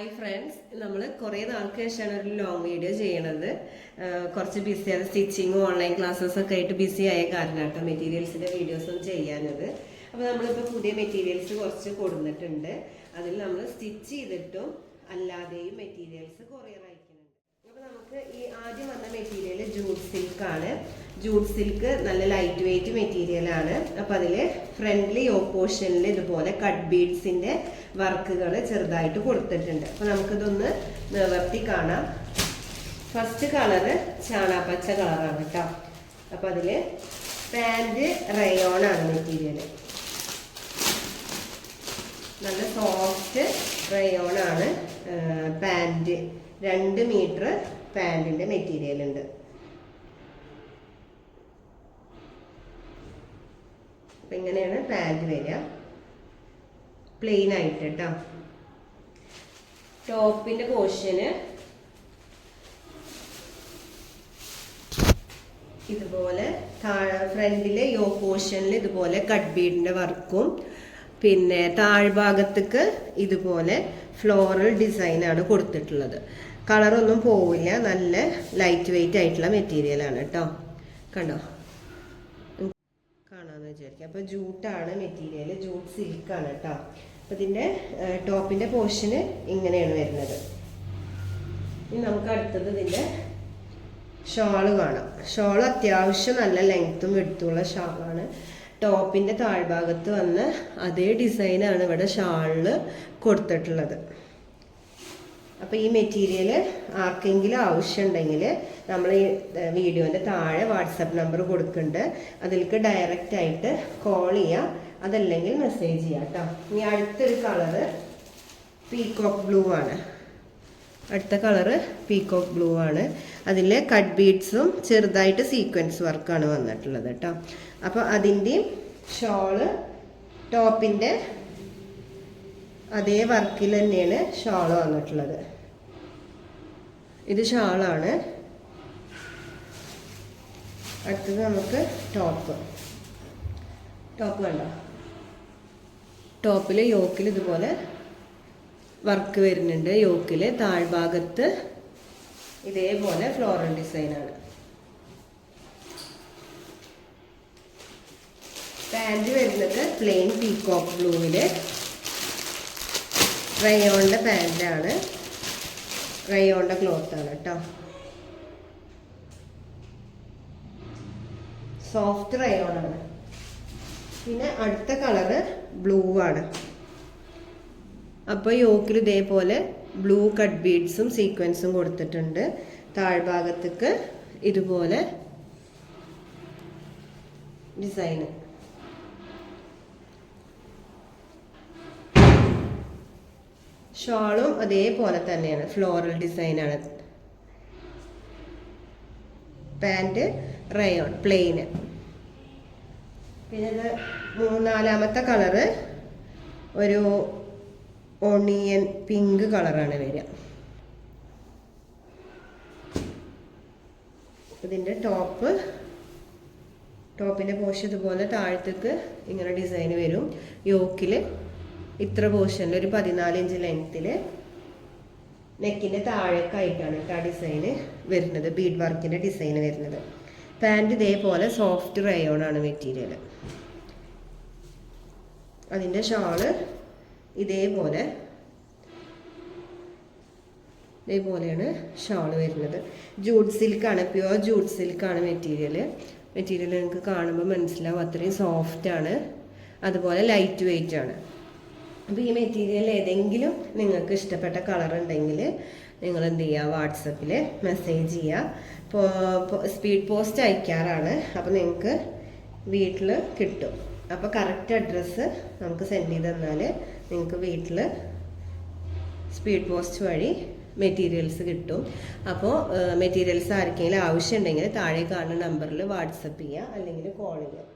Hi friends, നമ്മൾ കുറേ നാൾക്ക് ശേഷമാണ് ഒരു ലോങ് വീഡിയോ ചെയ്യണത്. കുറച്ച് ബിസിയാണ്, സ്റ്റിച്ചിങ്ങും ഓൺലൈൻ ക്ലാസ്സസൊക്കെ ആയിട്ട് ബിസി ആയ കാരണം കേട്ടോ മെറ്റീരിയൽസിൻ്റെ വീഡിയോസും ചെയ്യാനത്. അപ്പോൾ നമ്മളിപ്പോൾ പുതിയ മെറ്റീരിയൽസ് കുറച്ച് കൊടുത്തിട്ടുണ്ട്. അതിൽ നമ്മൾ സ്റ്റിച്ച് ചെയ്തിട്ടും അല്ലാതെയും മെറ്റീരിയൽസ് കൊറിയർ അയക്കുന്നുണ്ട്. അപ്പോൾ നമുക്ക് ഈ ആദ്യം വന്ന മെറ്റീരിയൽ ജൂട്ട് സിൽക്കാണ്. ജൂട്ട് സിൽക്ക് നല്ല ലൈറ്റ് വെയ്റ്റ് മെറ്റീരിയലാണ്. അപ്പോൾ അതിൽ ഫ്രണ്ട്ലി പോർഷനിൽ ഇതുപോലെ കട്ട് ബീഡ്സിൻ്റെ വർക്കുകൾ ചെറുതായിട്ട് കൊടുത്തിട്ടുണ്ട്. അപ്പോൾ നമുക്കിതൊന്ന് നിവർത്തി കാണാം. ഫസ്റ്റ് കളറ് ചാണാപ്പച്ച കളറാണ് കേട്ടോ. അപ്പോൾ അതിൽ പാൻറ് റയോണാണ് മെറ്റീരിയൽ. നല്ല സോഫ്റ്റ് റയോണാണ് പാൻറ്. 2 മീറ്റർ പാൻറ്റിൻ്റെ മെറ്റീരിയൽ ഉണ്ട്. അപ്പം ഇങ്ങനെയാണ് പാൻറ് വരിക, പ്ലെയിൻ ആയിട്ട് കേട്ടോ. ടോപ്പിൻ്റെ പോർഷന് ഇതുപോലെ ഫ്രണ്ടിലെ പോർഷനിൽ ഇതുപോലെ കട്ട് ബീഡിൻ്റെ വർക്കും, പിന്നെ താഴ്ഭാഗത്തേക്ക് ഇതുപോലെ ഫ്ലോറൽ ഡിസൈനാണ് കൊടുത്തിട്ടുള്ളത്. കളറൊന്നും പോവില്ല, നല്ല ലൈറ്റ് വെയിറ്റ് ആയിട്ടുള്ള മെറ്റീരിയലാണ് കേട്ടോ. കണ്ടോ, കാണാമെന്ന് വിചാരിക്കാം. അപ്പോൾ ജൂട്ടാണ് മെറ്റീരിയൽ, ജൂട്ട് സിൽക്കാണ് കേട്ടോ. അപ്പോൾ ഇതിൻ്റെ ടോപ്പിൻ്റെ പോർഷന് ഇങ്ങനെയാണ് വരുന്നത്. ഇനി നമുക്ക് അടുത്തത് ഇതിൻ്റെ ഷാള് കാണാം. ഷാൾ അത്യാവശ്യം നല്ല ലെങ്ത്തും വിടുത്തുള്ള ഷാളാണ്. ടോപ്പിൻ്റെ താഴ്ഭാഗത്ത് വന്ന് അതേ ഡിസൈനാണ് ഇവിടെ ഷാളില് കൊടുത്തിട്ടുള്ളത്. അപ്പോൾ ഈ മെറ്റീരിയൽ ആർക്കെങ്കിലും ആവശ്യമുണ്ടെങ്കിൽ നമ്മൾ ഈ വീഡിയോൻ്റെ താഴെ വാട്സപ്പ് നമ്പർ കൊടുക്കുന്നുണ്ട്. അതിലേക്ക് ഡയറക്റ്റ് ആയിട്ട് കോൾ ചെയ്യുക, അതല്ലെങ്കിൽ മെസ്സേജ് ചെയ്യാം കേട്ടോ. ഇനി അടുത്തൊരു കളറ് പീകോക്ക് ബ്ലൂ ആണ്. അടുത്ത കളറ് പീകോക്ക് ബ്ലൂ ആണ്. അതിൽ കട്ട് ബീഡ്സും ചെറുതായിട്ട് സീക്വൻസ് വർക്കാണ് വന്നിട്ടുള്ളത് കേട്ടോ. അപ്പോൾ അതിൻ്റെയും ഷോള് ടോപ്പിൻ്റെ അതേ വർക്കിൽ തന്നെയാണ് ഷാള് വന്നിട്ടുള്ളത്. ഇത് ഷാളാണ്. അടുത്തത് നമുക്ക് ടോപ്പ് കണ്ടോ. ടോപ്പിൽ യോക്കിൽ ഇതുപോലെ വർക്ക് വരുന്നുണ്ട്. യോക്കിൽ താഴ്ഭാഗത്ത് ഇതേപോലെ ഫ്ലോറൽ ഡിസൈനാണ്. പാൻറ് വരുന്നത് പ്ലെയിൻ പീകോക്ക് ബ്ലൂവില് റയോണിൻ്റെ പാൻറ്റാണ്. റയോണിൻ്റെ ക്ലോത്താണ് കേട്ടോ. സോഫ്റ്റ് റയോണാണ്. പിന്നെ അടുത്ത കളറ് ബ്ലൂ ആണ്. അപ്പോൾ യോക്കിൽ ഇതേപോലെ ബ്ലൂ കട്ട് ബീഡ്സും സീക്വൻസും കൊടുത്തിട്ടുണ്ട്. താഴ്ഭാഗത്തേക്ക് ഇതുപോലെ ഡിസൈന്. ഷോളും അതേപോലെ തന്നെയാണ്, ഫ്ലോറൽ ഡിസൈനാണ്. പാൻറ് റയോൺ പ്ലെയിന്. പിന്നെ ഇത് നാലാമത്തെ കളറ് ഒരു ഓണിയൻ പിങ്ക് കളറാണ് വരിക. ഇതിൻ്റെ ടോപ്പിൻ്റെ പോർഷൻ ഇതുപോലെ താഴത്തേക്ക് ഇങ്ങനെ ഡിസൈൻ വരും. യോക്കിൽ ഇത്ര പോർഷനിൽ ഒരു 14 ഇഞ്ച് ലെങ്ത്തിൽ നെക്കിൻ്റെ താഴേക്കായിട്ടാണ് ആ ഡിസൈന് വരുന്നത്, ബീഡ് വർക്കിൻ്റെ ഡിസൈന് വരുന്നത്. പാൻറ് ഇതേപോലെ സോഫ്റ്റ് റയോണാണ് മെറ്റീരിയൽ. അതിൻ്റെ ഷാള് ഇതേപോലെയാണ് ഷാള് വരുന്നത്. ജൂട്ട് സിൽക്കാണ്, പ്യുവർ ജൂട്ട് സിൽക്കാണ് മെറ്റീരിയൽ. നിങ്ങൾക്ക് കാണുമ്പോൾ മനസ്സിലാവും, അത്രയും സോഫ്റ്റാണ്, അതുപോലെ ലൈറ്റ് വെയിറ്റ് ആണ്. അപ്പോൾ ഈ മെറ്റീരിയൽ ഏതെങ്കിലും നിങ്ങൾക്ക് ഇഷ്ടപ്പെട്ട കളർ ഉണ്ടെങ്കിൽ നിങ്ങൾ എന്ത് ചെയ്യുക, വാട്സപ്പിൽ മെസ്സേജ് ചെയ്യുക. സ്പീഡ് പോസ്റ്റ് അയക്കാറാണ്. അപ്പോൾ നിങ്ങൾക്ക് വീട്ടിൽ കിട്ടും. അപ്പോൾ കറക്റ്റ് അഡ്രസ്സ് നമുക്ക് സെൻഡ് ചെയ്ത് തന്നാൽ നിങ്ങൾക്ക് വീട്ടിൽ സ്പീഡ് പോസ്റ്റ് വഴി മെറ്റീരിയൽസ് കിട്ടും. അപ്പോൾ മെറ്റീരിയൽസ് ആർക്കെങ്കിലും ആവശ്യമുണ്ടെങ്കിൽ താഴെ കാണുന്ന നമ്പറിൽ വാട്സപ്പ് ചെയ്യുക, അല്ലെങ്കിൽ കോൾ ചെയ്യുക.